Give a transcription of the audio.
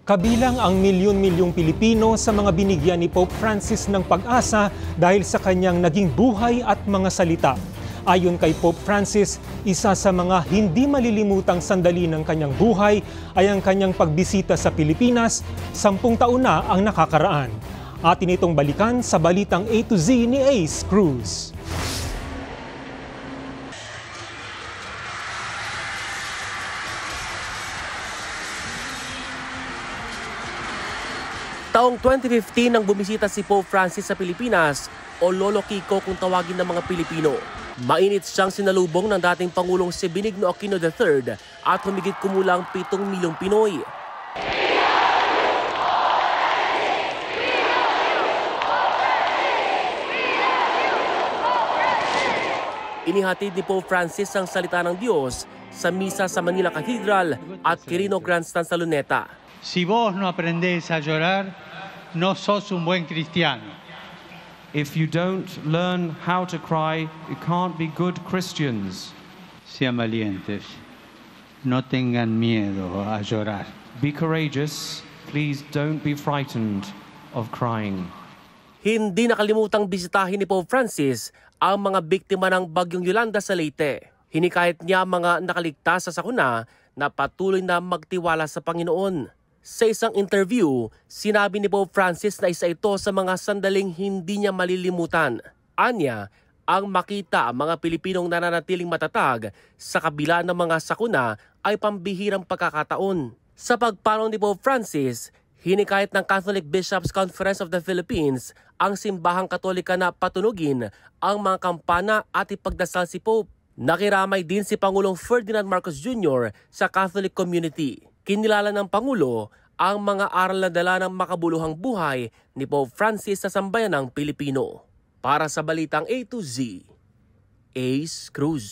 Kabilang ang milyon-milyong Pilipino sa mga binigyan ni Pope Francis ng pag-asa dahil sa kanyang naging buhay at mga salita. Ayon kay Pope Francis, isa sa mga hindi malilimutang sandali ng kanyang buhay ay ang kanyang pagbisita sa Pilipinas, 10 taon na ang nakakaraan. Atin itong balikan sa Balitang A to Z ni Ace Cruz. Taong 2015 nang bumisita si Pope Francis sa Pilipinas o Lolo Kiko kung tawagin ng mga Pilipino. Mainit siyang sinalubong ng dating Pangulong si Benigno Aquino III at humigit kumulang 7 milyong Pinoy. Inihatid ni Pope Francis ang salita ng Diyos sa misa sa Manila Cathedral at Quirino Grandstand sa Luneta. Si vos no aprendés a llorar, no sos un buen cristiano. If you don't learn how to cry, you can't be good Christians. Sean valientes, no tengan miedo a llorar. Be courageous, please don't be frightened of crying. Hindi nakalimutang bisitahin ni Pope Francis ang mga biktima ng Bagyong Yolanda sa Leyte. Hinikayat niya mga nakaligtas sa sakuna na patuloy na magtiwala sa Panginoon. Sa isang interview, sinabi ni Pope Francis na isa ito sa mga sandaling hindi niya malilimutan. Anya, ang makita ang mga Pilipinong nananatiling matatag sa kabila ng mga sakuna ay pambihirang pagkakataon. Sa pagpanaw ni Pope Francis, hinikayat ng Catholic Bishops' Conference of the Philippines ang simbahang Katolika na patunugin ang mga kampana at ipagdasal si Pope. Nakiramay din si Pangulong Ferdinand Marcos Jr. sa Catholic community. Kinilala ng Pangulo ang mga aral na dala ng makabuluhang buhay ni Pope Francis sa sambayanang Pilipino. Para sa Balitang A to Z, Ace Cruz.